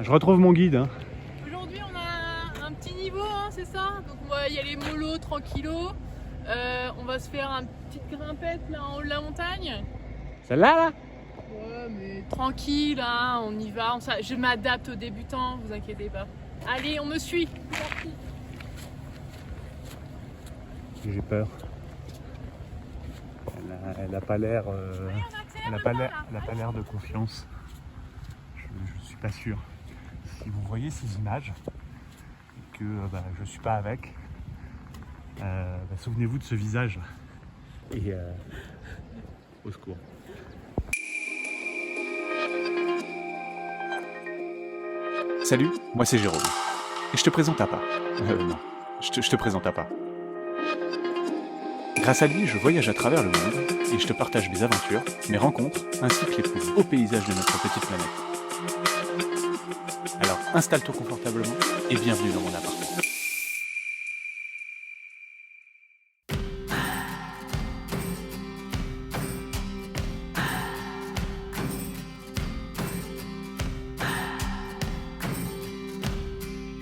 Je retrouve mon guide. Hein. Aujourd'hui on a un petit niveau, hein, c'est ça. Donc on va y aller mollo, tranquillo. On va se faire une petite grimpette là en haut de la montagne. Celle-là là? Ouais mais tranquille, hein, on y va. Je m'adapte aux débutants, vous inquiétez pas. Allez, on me suit. C'est parti. J'ai peur. Elle a pas l'air. Elle a pas l'air de confiance. Je suis pas sûr. Si vous voyez ces images et que je suis pas avec, souvenez-vous de ce visage. Et au secours. Salut, moi c'est Jérôme. Et je te présente à pas. Non, je te présente à pas. Grâce à lui, je voyage à travers le monde et je te partage mes aventures, mes rencontres, ainsi que les plus beaux paysages de notre petite planète. Alors installe-toi confortablement et bienvenue dans mon appartement.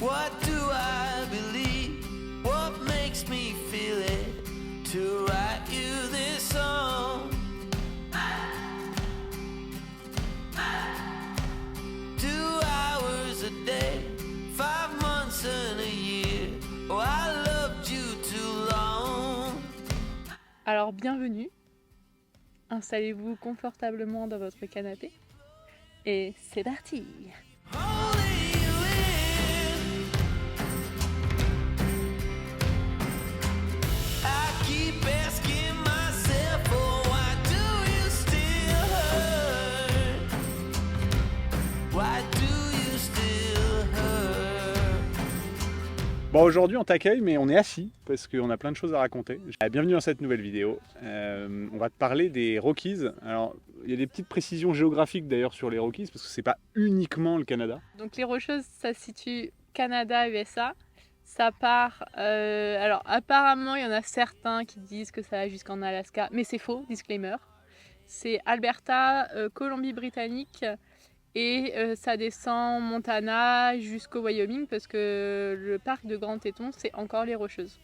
What do I believe? What makes me feel it? To write you this song. 2 hours a day, 5 months and a year. Oh, I loved you too long. Alors bienvenue. Installez-vous confortablement dans votre canapé. Et c'est parti. Holding you in. I keep asking myself, oh, why do you still hurt? Why do you still hurt? Bon, aujourd'hui on t'accueille, mais on est assis parce qu'on a plein de choses à raconter. Bienvenue dans cette nouvelle vidéo. On va te parler des Rockies. Alors, il y a des petites précisions géographiques d'ailleurs sur les Rockies parce que c'est pas uniquement le Canada. Donc les Rocheuses, ça se situe Canada, USA. Ça part. Alors apparemment, il y en a certains qui disent que ça va jusqu'en Alaska, mais c'est faux. Disclaimer. C'est Alberta, Colombie-Britannique et ça descend Montana jusqu'au Wyoming parce que le parc de Grand Teton, c'est encore les Rocheuses.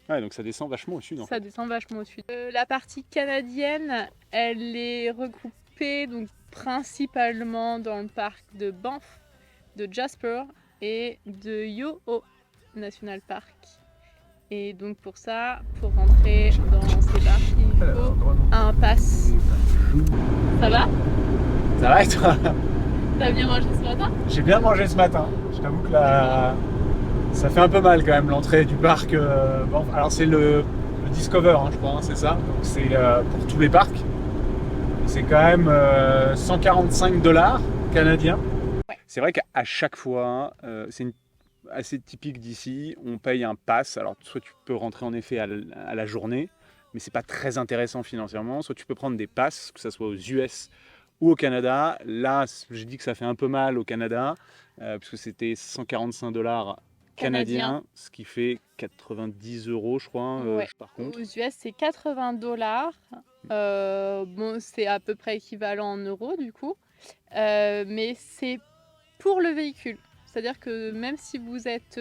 Ouais, donc ça descend vachement au sud. En fait. Ça descend vachement au sud. La partie canadienne, elle est regroupée donc principalement dans le parc de Banff, de Jasper et de Yoho National Park. Et donc pour ça, pour rentrer dans ces parcs, il faut un pass. Ça va? Ça va et toi? T'as bien mangé ce matin? J'ai bien mangé ce matin. Je t'avoue que ça fait un peu mal quand même l'entrée du parc. Alors c'est le Discover, hein, je crois, hein, c'est ça. Donc c'est pour tous les parcs. C'est quand même 145 $ canadiens. Ouais. C'est vrai qu'à chaque fois, c'est assez typique d'ici, on paye un pass. Alors soit tu peux rentrer en effet à la journée, mais c'est pas très intéressant financièrement. Soit tu peux prendre des passes, que ce soit aux US ou au Canada. Là, j'ai dit que ça fait un peu mal au Canada, puisque c'était 145 $ canadiens, ce qui fait 90 €, je crois, Ouais. par contre. Aux US, c'est 80 $. Bon, c'est à peu près équivalent en euros du coup. Mais c'est pour le véhicule. C'est-à-dire que même si vous êtes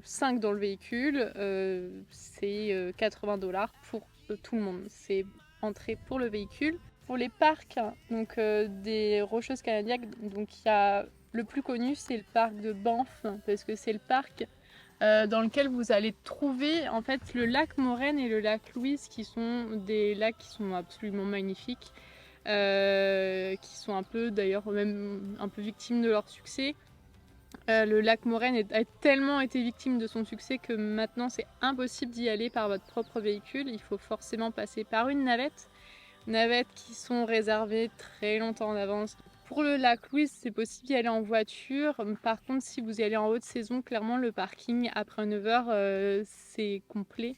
5 dans le véhicule, c'est 80 $ pour tout le monde. C'est entrée pour le véhicule. Pour les parcs donc, des Rocheuses canadiennes, donc il y a le plus connu, c'est le parc de Banff, parce que c'est le parc dans lequel vous allez trouver en fait le lac Moraine et le lac Louise, qui sont des lacs qui sont absolument magnifiques, qui sont un peu d'ailleurs même un peu victimes de leur succès. Le lac Moraine a tellement été victime de son succès que maintenant c'est impossible d'y aller par votre propre véhicule. Il faut forcément passer par une navette. Navettes qui sont réservées très longtemps en avance. Pour le lac Louise, c'est possible d'y aller en voiture. Par contre, si vous y allez en haute saison, clairement le parking après 9h, c'est complet.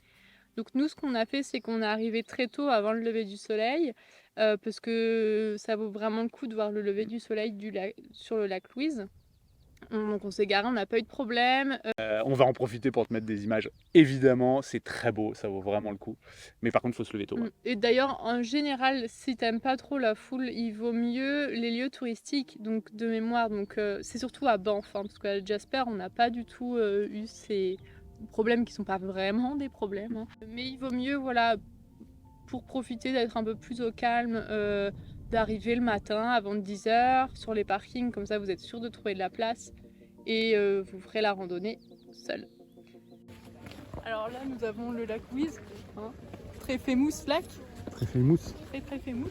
Donc nous, ce qu'on a fait, c'est qu'on est arrivé très tôt avant le lever du soleil, parce que ça vaut vraiment le coup de voir le lever du soleil sur le lac Louise. Donc on s'est garé, on n'a pas eu de problème. On va en profiter pour te mettre des images. Évidemment, c'est très beau, ça vaut vraiment le coup. Mais par contre, il faut se lever tôt. Et d'ailleurs, en général, si t'aimes pas trop la foule, il vaut mieux les lieux touristiques, donc de mémoire. Donc c'est surtout à Banff, hein, parce qu'à Jasper, on n'a pas du tout eu ces problèmes qui sont pas vraiment des problèmes. Hein. Mais il vaut mieux, voilà, pour profiter d'être un peu plus au calme, d'arriver le matin avant 10h sur les parkings, comme ça vous êtes sûr de trouver de la place et vous ferez la randonnée seul. Alors là nous avons le lac Louise, hein, très famous lac. Très famous. Très famous.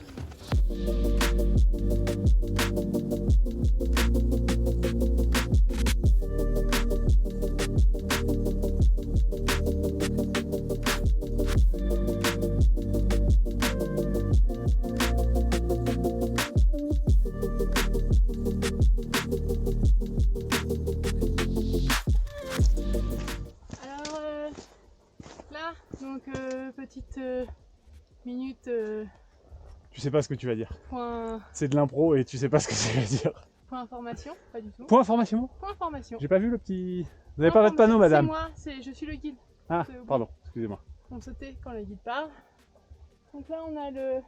Donc petite minute Tu sais pas ce que tu vas dire. point C'est de l'impro et tu sais pas ce que tu vas dire. information, pas du tout. Point information. Point information. J'ai pas vu le petit... Vous n'avez pas votre panneau, madame? C'est moi, je suis le guide. Ah, C'est au pardon, excusez-moi. On sautait quand le guide parle. Donc là on a le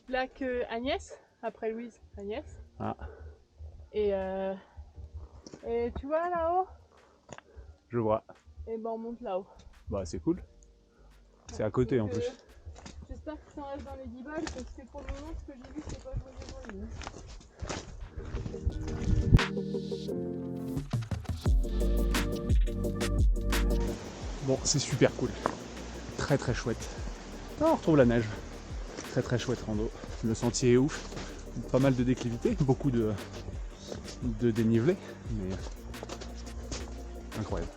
lac Agnès, après Louise, Agnès. Ah. Et tu vois là-haut? Je vois. Et ben on monte là-haut. Bah c'est cool. C'est à côté en Donc, plus. J'espère que ça reste dans les 10 balles parce que pour le moment ce que j'ai vu c'est pas joyeux. Bon, c'est super cool. Très très chouette. Ah, on retrouve la neige. Très très chouette rando. Le sentier est ouf. Pas mal de déclivité, beaucoup de dénivelé, mais incroyable.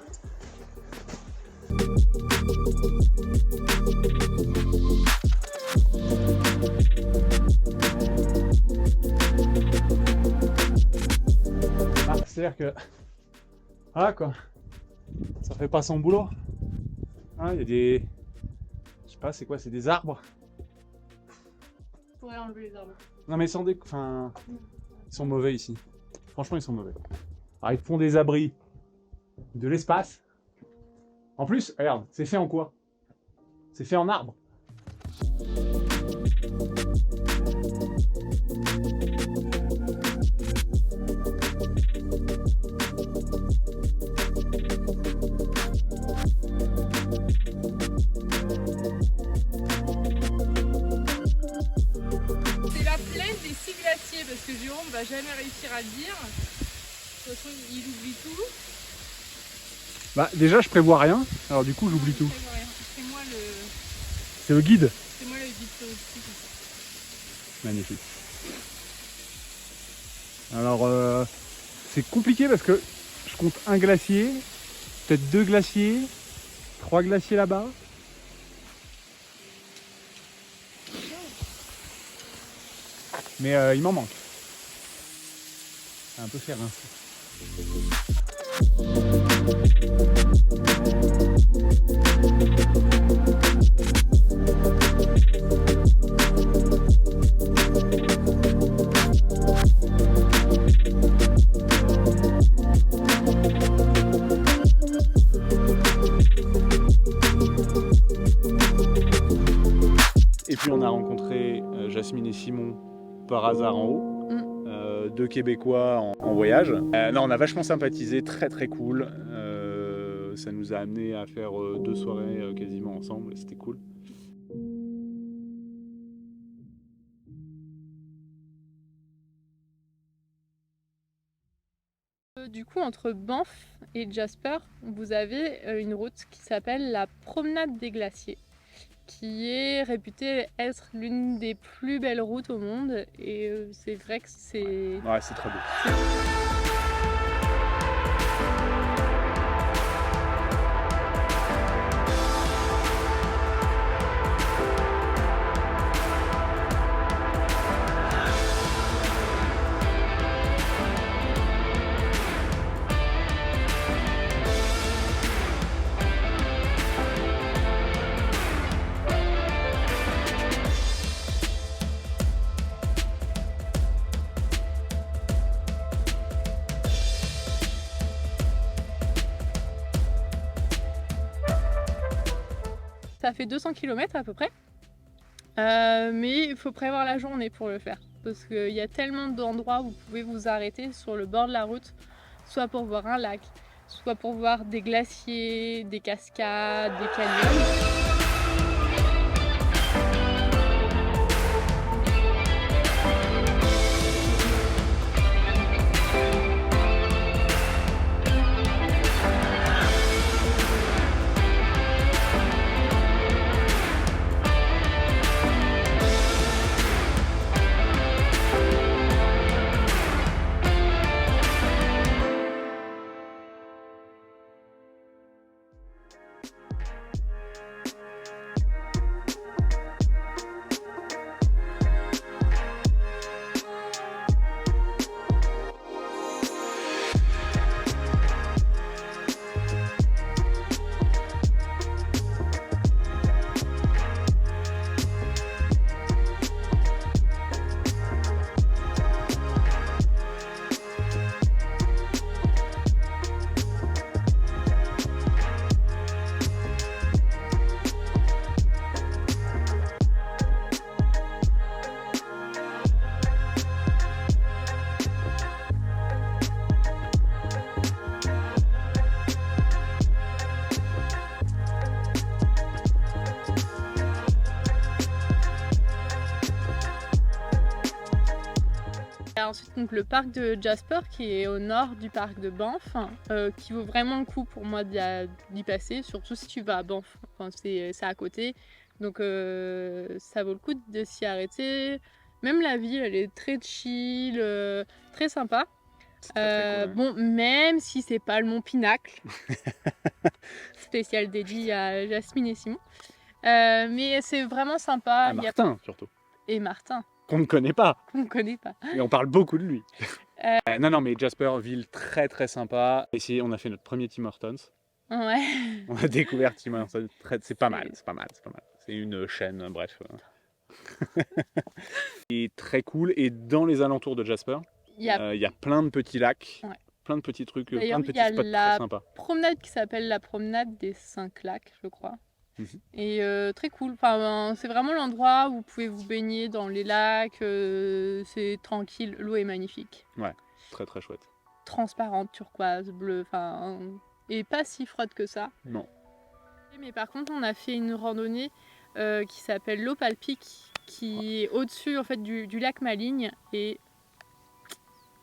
Ah, c'est-à-dire que... Ah quoi. Ça fait pas son boulot. Hein, il y a des... Je sais pas, c'est quoi, c'est des arbres. Je pourrais enlever les arbres. Non mais sans enfin... Ils sont mauvais ici. Franchement, ils sont mauvais. Alors, ils te font des abris de l'espace. En plus, regarde, c'est fait en quoi? C'est fait en arbre. C'est la plaine des 6 glaciers parce que Jérôme va jamais réussir à le dire. De toute façon, il oublie tout. Bah déjà, je prévois rien. Alors du coup, j'oublie tout. C'est moi le... C'est le guide. C'est moi le guide touristique. Magnifique. Alors, c'est compliqué parce que je compte un glacier, peut-être 2 glaciers, 3 glaciers là-bas. Mais il m'en manque. C'est un peu faire ainsi. Et puis on a rencontré Jasmine et Simon par hasard en haut. Deux Québécois en voyage. Non, on a vachement sympathisé, très très cool. Ça nous a amené à faire 2 soirées quasiment ensemble, c'était cool. Du coup, entre Banff et Jasper, vous avez une route qui s'appelle la promenade des glaciers, qui est réputée être l'une des plus belles routes au monde. Et c'est vrai que c'est... Ouais, c'est très beau. Ça fait 200 km à peu près. Mais il faut prévoir la journée pour le faire. Parce qu'il y a tellement d'endroits où vous pouvez vous arrêter sur le bord de la route, soit pour voir un lac, soit pour voir des glaciers, des cascades, des canyons. Il y a ensuite donc, le parc de Jasper qui est au nord du parc de Banff, qui vaut vraiment le coup pour moi d'y passer, surtout si tu vas à Banff, enfin, c'est à côté, donc ça vaut le coup de s'y arrêter. Même la ville, elle est très chill, très sympa. Très cool, Bon, même si c'est pas le Mont Pinacle, spécial dédié à Jasmine et Simon, mais c'est vraiment sympa. À Martin, surtout. Et Martin, Qu'on ne connaît pas. on ne connaît pas. Et on parle beaucoup de lui. Non, mais Jasper, ville très très sympa. Ici, on a fait notre premier Tim Hortons. Ouais. On a découvert Tim Hortons. C'est pas mal, c'est pas mal, c'est pas mal. C'est une chaîne, bref. Et très cool. Et dans les alentours de Jasper, Il y a il y a plein de petits lacs, Ouais. plein de petits trucs, D'ailleurs, plein de il y petits a spots la très sympas. promenade qui s'appelle la promenade des 5 lacs, je crois. Mhm. Et très cool. Enfin, c'est vraiment l'endroit où vous pouvez vous baigner dans les lacs. C'est tranquille, l'eau est magnifique. Très très chouette. Transparente, turquoise, bleue, enfin, et pas si froide que ça. Non. Mais par contre, on a fait une randonnée qui s'appelle l'Opal Peak, qui est au-dessus en fait du lac Maligne, et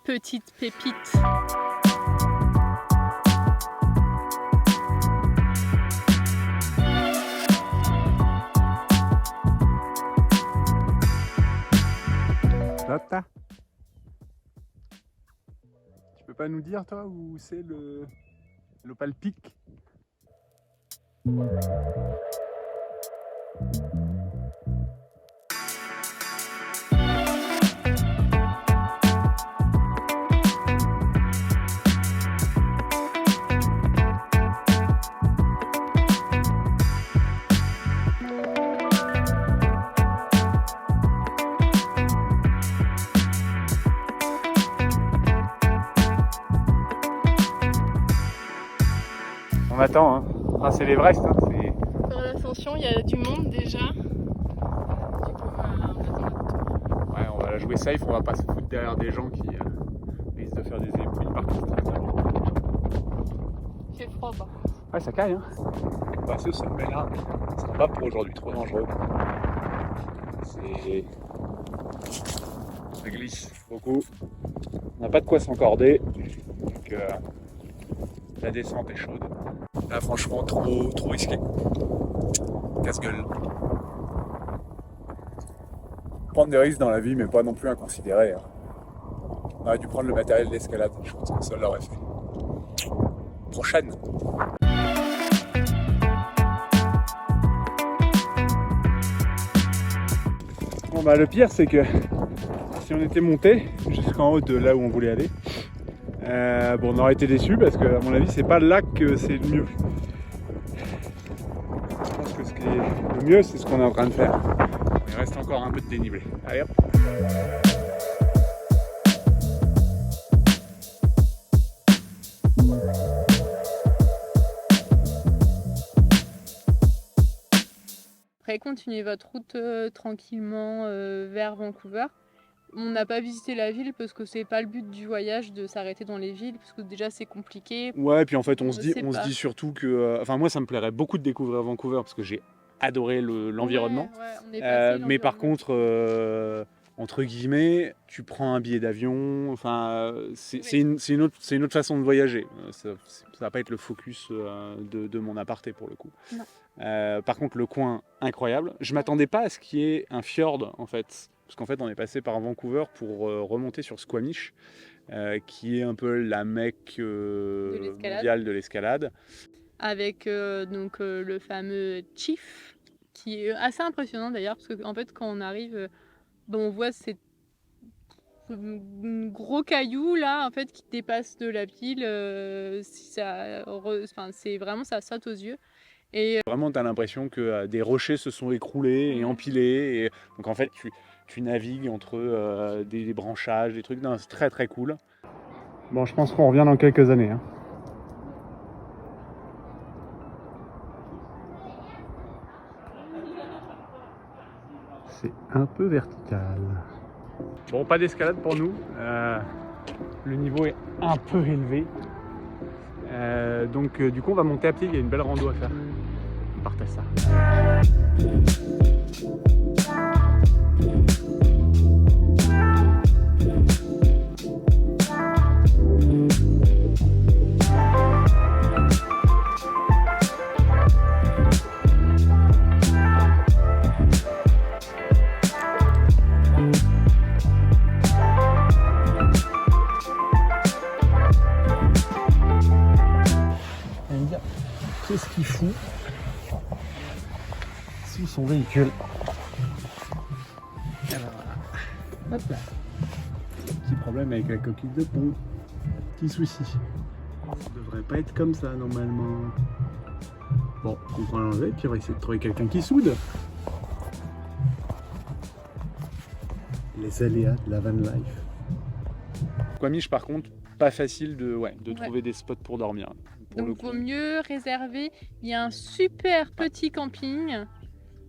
petite pépite. Tata, tu peux pas nous dire toi où c'est l'Opal Peak? On attend, hein. Ah, c'est l'Everest, hein. Pour l'ascension, il y a du monde déjà. Du coup, on attend. Ouais, on va la jouer safe, on va pas se foutre derrière des gens qui risquent de faire des ébouilles par contre. Il fait froid, quoi. Ouais, ça caille, hein. On va passer au sommet là. Ça va pas pour aujourd'hui, trop dangereux. Ça glisse beaucoup. On n'a pas de quoi s'encorder. Donc la descente est chaude. Là, franchement, trop risqué. Casse-gueule. Prendre des risques dans la vie, mais pas non plus inconsidérés. Hein. On aurait dû prendre le matériel d'escalade. Je pense que ça l'aurait fait. Prochaine. Bon bah le pire c'est que si on était monté jusqu'en haut de là où on voulait aller, bon on aurait été déçus parce que à mon avis c'est pas là que c'est le mieux. Je pense que ce qui est le mieux c'est ce qu'on est en train de faire. Il reste encore un peu de dénivelé. Allez hop. après, continuez votre route tranquillement vers Vancouver. On n'a pas visité la ville parce que c'est pas le but du voyage de s'arrêter dans les villes, parce que déjà c'est compliqué. Ouais, puis en fait, on se sait dit pas. surtout que. Enfin, moi, ça me plairait beaucoup de découvrir Vancouver parce que j'ai adoré l'environnement. Ouais, on est passé Mais par l'environnement. contre, entre guillemets, tu prends un billet d'avion. Enfin, c'est Oui. c'est une autre façon de voyager. Ça va pas être le focus de mon aparté pour le coup. Non. Par contre, le coin, incroyable. Je m'attendais pas à ce qu'il y ait un fjord, en fait. Parce qu'en fait, on est passé par Vancouver pour remonter sur Squamish, qui est un peu la mecque l'escalade. mondiale de l'escalade. Avec le fameux Chief, qui est assez impressionnant d'ailleurs, parce qu'en fait, quand on arrive, on voit ces gros cailloux là, en fait, qui dépassent de la ville. C'est vraiment, ça saute aux yeux. Et Vraiment, tu as l'impression que des rochers se sont écroulés et empilés. Et donc en fait, tu navigues entre des branchages, des trucs. Non, c'est très très cool. Bon, je pense qu'on revient dans quelques années. Hein. C'est un peu vertical. Bon, pas d'escalade pour nous. Le niveau est un peu élevé. Donc du coup, on va monter à pied. Il y a une belle rando à faire. On partage ça. Qu'est-ce qu'il fout sous son véhicule? Alors, hop là. Petit problème avec la coquille de pont. Petit souci. Ça devrait pas être comme ça normalement. Bon, on prend l'enlever puis on va essayer de trouver quelqu'un qui soude. Les aléas de la van life. Squamish par contre, pas facile de trouver des spots pour dormir. donc, vaut mieux réserver. Il y a un super petit camping.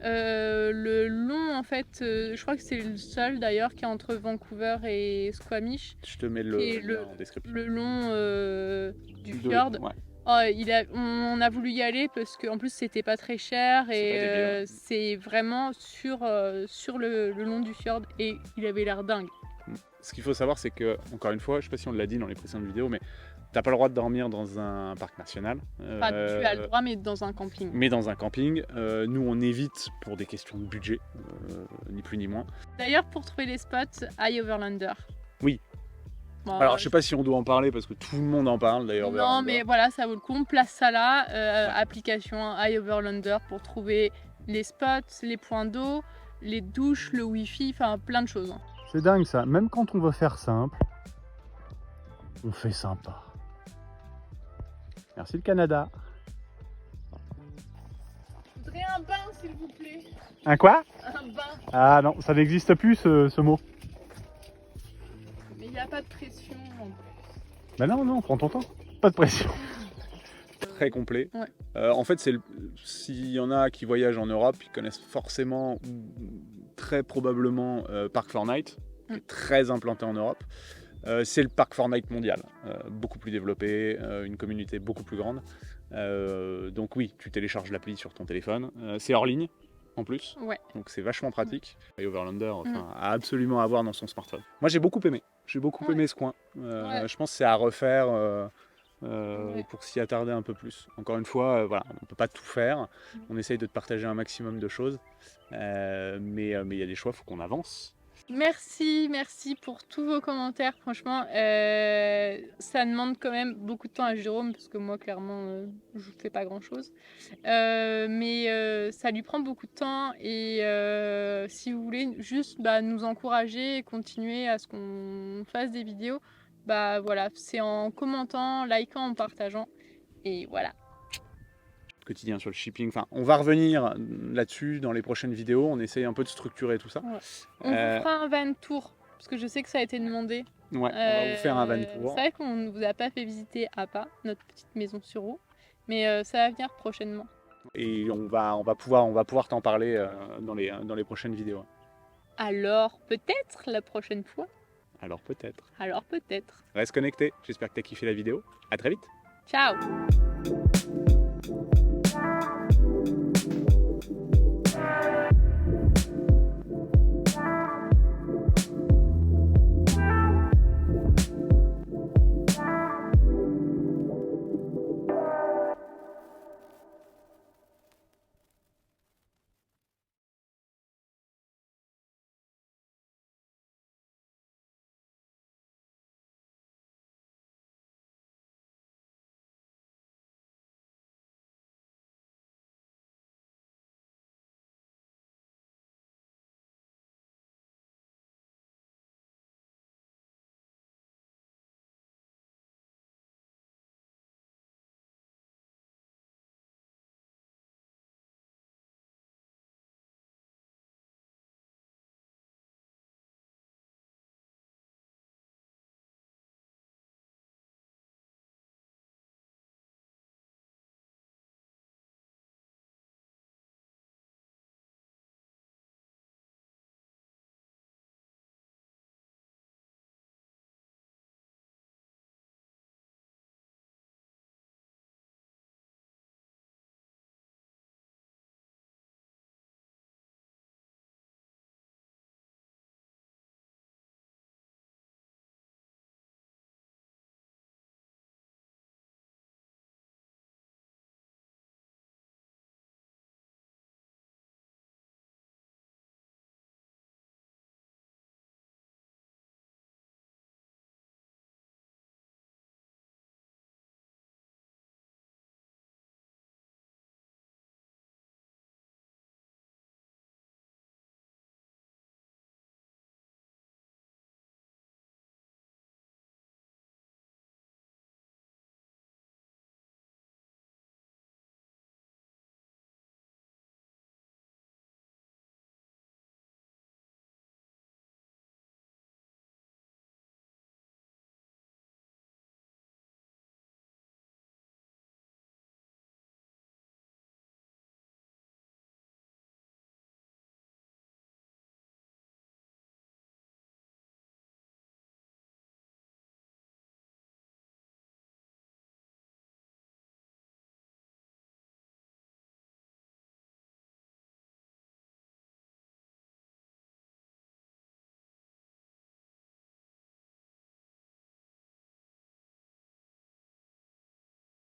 Le long, en fait, je crois que c'est le seul d'ailleurs qui est entre Vancouver et Squamish. Je te mets le lien en description. Le long du fjord. Ouais. Oh, on a voulu y aller parce qu'en plus c'était pas très cher C'est pas et dégueu. c'est vraiment sur le long du fjord et il avait l'air dingue. Ce qu'il faut savoir, c'est que, encore une fois, je sais pas si on l'a dit dans les précédentes vidéos, mais t'as pas le droit de dormir dans un parc national. Enfin, tu as le droit, mais dans un camping. Mais dans un camping. Nous, on évite pour des questions de budget, ni plus ni moins. D'ailleurs, pour trouver les spots, High Overlander. Oui. Bon, Alors, je sais pas si on doit en parler parce que tout le monde en parle d'ailleurs. non, mais voilà, ça vaut le coup. On place ça là. Application High Overlander pour trouver les spots, les points d'eau, les douches, le wifi, enfin plein de choses. C'est dingue ça. Même quand on veut faire simple, on fait sympa. Merci le Canada. Je voudrais un bain, s'il vous plaît. Un quoi? Un bain. Ah non, ça n'existe plus ce mot. Mais il n'y a pas de pression. Ben non, prends ton temps. Pas de pression. Très complet. Ouais. En fait, s'il y en a qui voyagent en Europe, ils connaissent forcément, très probablement, Park Fortnite, qui est très implanté en Europe. C'est le Park Fortnite mondial, beaucoup plus développé, une communauté beaucoup plus grande. Donc oui, tu télécharges l'appli sur ton téléphone. C'est hors ligne en plus, Ouais. donc c'est vachement pratique. Et Overlander, à absolument avoir dans son smartphone. Moi, j'ai beaucoup aimé. J'ai beaucoup aimé ce coin. Je pense que c'est à refaire. Pour s'y attarder un peu plus. Encore une fois, voilà, on ne peut pas tout faire. On essaye de te partager un maximum de choses. Mais il y a des choix, il faut qu'on avance. Merci pour tous vos commentaires. Franchement, ça demande quand même beaucoup de temps à Jérôme parce que moi, clairement, je fais pas grand-chose. Mais ça lui prend beaucoup de temps et si vous voulez juste nous encourager et continuer à ce qu'on fasse des vidéos, voilà, c'est en commentant, likant, en partageant et voilà. Quotidien sur le shipping. Enfin, on va revenir là-dessus dans les prochaines vidéos. On essaye un peu de structurer tout ça. Ouais. On vous fera un van tour parce que je sais que ça a été demandé. Ouais, on va vous faire un van tour. C'est vrai qu'on ne vous a pas fait visiter APA, notre petite maison sur eau, mais ça va venir prochainement. Et on va pouvoir t'en parler dans les prochaines vidéos. Alors peut-être la prochaine fois. Alors peut-être. Alors peut-être. Reste connecté, j'espère que tu as kiffé la vidéo. À très vite. Ciao.